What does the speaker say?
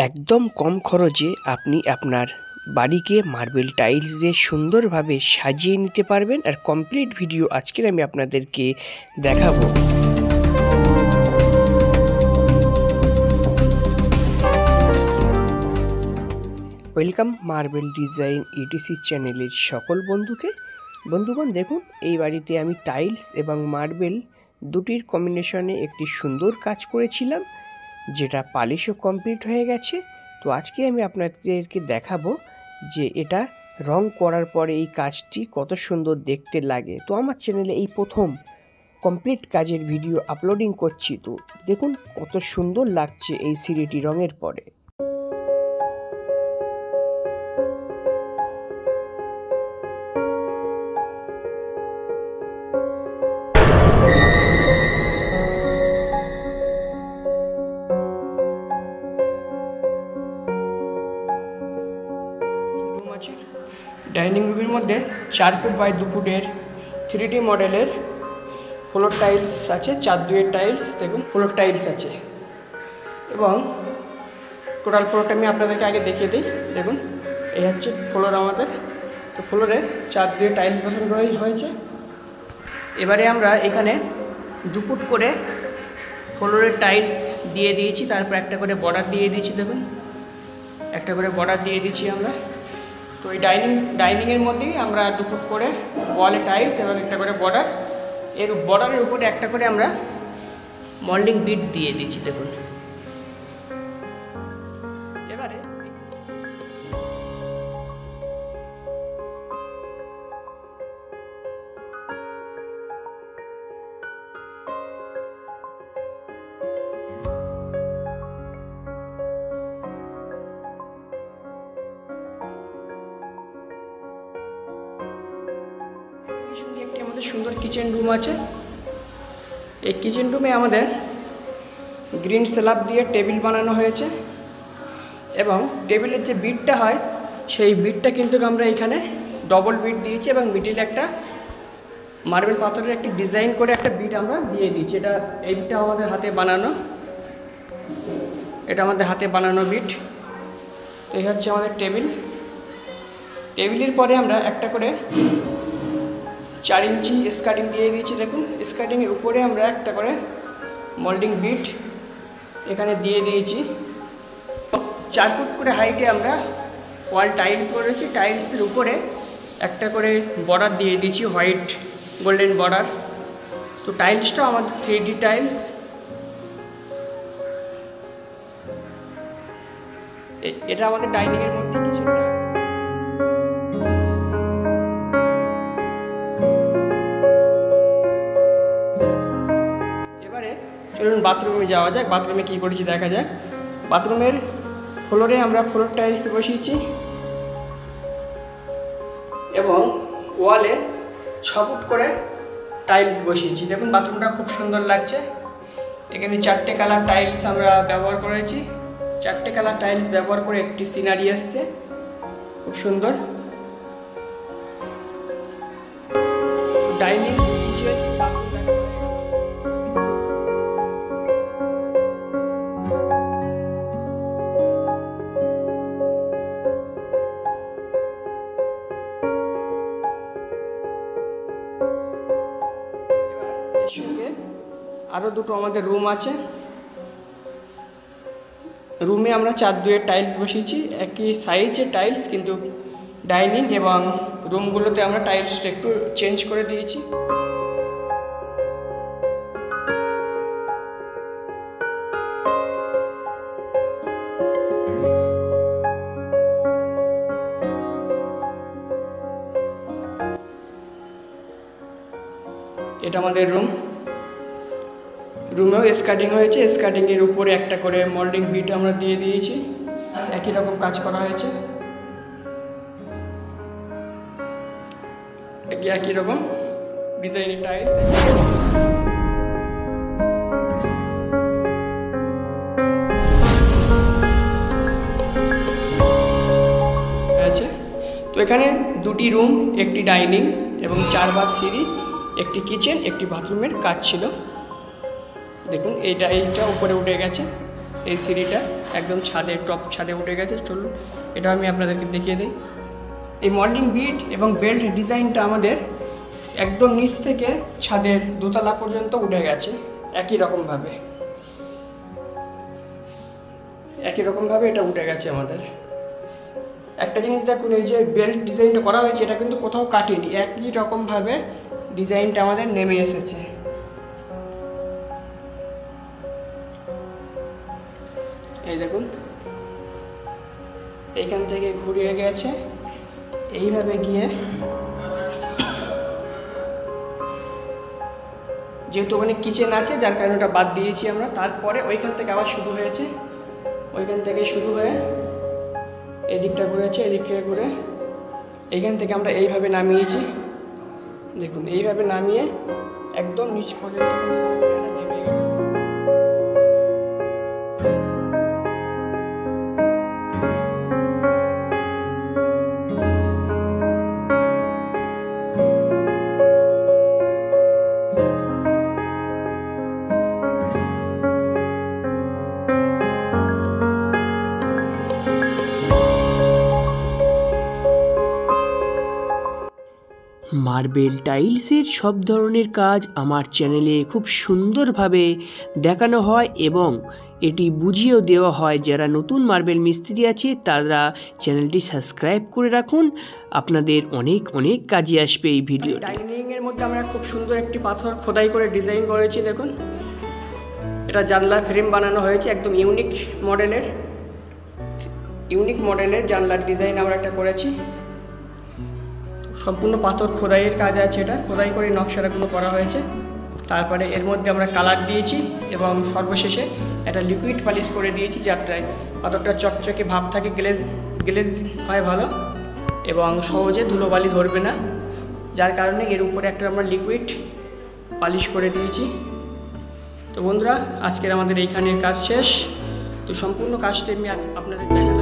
একদম কম খরচে আপনি আপনার বাড়িকে মার্বেল টাইলস দিয়ে সুন্দরভাবে সাজিয়ে নিতে পারবেন। আর কমপ্লিট ভিডিও আজকের আমি আপনাদেরকে দেখাবো। ওয়েলকাম মার্বেল ডিজাইন ইটিসি চ্যানেলের সকল বন্ধুগণ, দেখুন এই বাড়িতে আমি টাইলস এবং মার্বেল দুটির কম্বিনেশনে একটি সুন্দর কাজ করেছিলাম, যেটা পালিশও কমপ্লিট হয়ে গেছে। তো আজকে আমি আপনাদেরকে দেখাবো যে এটা রং করার পরে এই কাজটি কত সুন্দর দেখতে লাগে। তো আমার চ্যানেলে এই প্রথম কমপ্লিট কাজের ভিডিও আপলোডিং করছি। তো দেখুন কত সুন্দর লাগছে এই সিঁড়িটি রঙের পরে। ডাইনিং রুমের মধ্যে 4 ফুট বাই 2 ফুটের 3D মডেলের ফ্লোর টাইলস আছে, 4-2 টাইলস। দেখুন ফ্লোর টাইলস আছে এবং টোটাল ফ্লোরটা আমি আপনাদেরকে আগে দেখিয়ে দিই। দেখুন এই হচ্ছে ফ্লোর আমাদের। তো ফ্লোরে 4-2 টাইলস বসানো হয়েছে। এবারে আমরা এখানে 2 ফুট করে ফ্লোরের টাইলস দিয়ে দিয়েছি, তারপর একটা করে বর্ডার দিয়ে দিয়েছি। দেখুন একটা করে বর্ডার দিয়ে দিয়েছি আমরা। তো এই ডাইনিংয়ের মধ্যেই আমরা 2 ফুট করে ওয়ালে টাইলস এবং একটা করে বর্ডার, এর বর্ডারের উপরে একটা করে আমরা মল্ডিং বিট দিয়ে দিচ্ছি। দেখুন এবারে একটি আমাদের সুন্দর কিচেন রুম আছে। এই কিচেন রুমে আমাদের গ্রিন স্ল্যাব দিয়ে টেবিল বানানো হয়েছে এবং টেবিলের যে বিটটা হয় সেই বিটটা কিন্তু আমরা এখানে ডবল বিট দিয়েছি এবং মিডিলে একটা মার্বেল পাথরের একটি ডিজাইন করে একটা বিট আমরা দিয়ে দিয়েছি। এই বিটটা আমাদের হাতে বানানো, এটা আমাদের হাতে বানানো বিট। তো এই হচ্ছে আমাদের টেবিলের পরে আমরা একটা করে 4 ইঞ্চি স্কার্টিং দিয়ে দিয়েছি। দেখুন স্কার্টিংয়ের উপরে আমরা একটা করে মোল্ডিং বিট এখানে দিয়ে দিয়েছি। 4 ফুট করে হাইটে আমরা ওয়াল টাইলস করেছি, টাইলসের উপরে একটা করে বর্ডার দিয়ে দিয়েছি, হোয়াইট গোল্ডেন বর্ডার। তো টাইলসটা আমাদের 3D টাইলস। এটা আমাদের ডাইনিংয়ের মধ্যে কিছুটা আছে। চলুন বাথরুমে যাওয়া যাক, বাথরুমে কী করেছি দেখা যাক। বাথরুমের ফ্লোরে আমরা ফ্লোর টাইলস বসিয়েছি এবং ওয়ালে 6 ফুট করে টাইলস বসিয়েছি। দেখুন বাথরুমটা খুব সুন্দর লাগছে। এখানে 4টে কালার টাইলস আমরা ব্যবহার করেছি। 4টে কালার টাইলস ব্যবহার করে একটি সিনারি আসছে, খুব সুন্দর। ডাইনিং কিচেন সঙ্গে আরও 2টো আমাদের রুম আছে। রুমে আমরা 4-2 টাইলস বসিয়েছি, একই সাইজের টাইলস, কিন্তু ডাইনিং এবং রুমগুলোতে আমরা টাইলসটা একটু চেঞ্জ করে দিয়েছি। এটা আমাদের রুমেও স্কার্টিং হয়েছে, স্কার্টিংয়ের উপরে একটা করে মোল্ডিং বিট আমরা দিয়ে দিয়েছি। একই রকম কাজ করা হয়েছে, একই রকম ডিজাইনের টাইলস আছে। তো এখানে 2টি রুম, একটি ডাইনিং এবং 4 বাথ সিঁড়ি, একটি কিচেন, একটি বাথরুমের কাজ ছিল। দেখুন এইটা উপরে উঠে গেছে, এই সিঁড়িটা একদম টপ ছাদে উঠে গেছে। চলুন এটা আমি আপনাদেরকে দেখিয়ে দিই। এই মল্ডিং বিট এবং বেল্ট ডিজাইনটা আমাদের একদম নিচ থেকে ছাদের দোতলা পর্যন্ত উঠে গেছে একই রকমভাবে এটা উঠে গেছে আমাদের। একটা জিনিস দেখুন, এই যে বেল্ট ডিজাইনটা করা হয়েছে এটা কিন্তু কোথাও কাটেনি, একই রকমভাবে ডিজাইনটা আমাদের নেমে এসেছে। এই দেখুন এইখান থেকে ঘুরিয়ে গেছে, এইভাবে গিয়ে যেহেতু ওখানে কিচেন আছে যার কারণে ওটা বাদ দিয়েছি আমরা। তারপরে ওইখান থেকে আবার শুরু হয়েছে, ওইখান থেকে শুরু হয়ে এদিকটা ঘুরেছে, এদিকটা ঘুরে এইখান থেকে আমরা এইভাবে নামিয়েছি। দেখুন এইভাবে নামিয়ে একদম নিচ পর্যন্ত নেমে গেছে। মার্বেল টাইলসের সব ধরনের কাজ আমার চ্যানেলে খুব সুন্দরভাবে দেখানো হয় এবং এটি বুঝিয়েও দেওয়া হয়। যারা নতুন মার্বেল মিস্ত্রি আছে তারা চ্যানেলটি সাবস্ক্রাইব করে রাখুন, আপনাদের অনেক অনেক কাজে আসবে এই ভিডিও। ডাইনিংয়ের মধ্যে আমরা খুব সুন্দর একটি পাথর খোদাই করে ডিজাইন করেছি। দেখুন এটা জানলার ফ্রেম বানানো হয়েছে, একদম ইউনিক মডেলের জানলার ডিজাইন আমরা একটা করেছি। সম্পূর্ণ পাথর খোদাইয়ের কাজ আছে, এটা খোদাই করে নকশাটাগুলো করা হয়েছে। তারপরে এর মধ্যে আমরা কালার দিয়েছি এবং সর্বশেষে একটা লিকুইড পালিশ করে দিয়েছি যাতে পাথরটা চকচকে ভাব থাকে, গ্লেজ হয় ভালো এবং সহজে ধুলোবালি ধরবে না, যার কারণে এর উপরে একটা আমরা লিকুইড পালিশ করে দিয়েছি। তো বন্ধুরা আজকের আমাদের এইখানের কাজ শেষ। তো সম্পূর্ণ কাজটি আমি আপনাদের দেখালাম।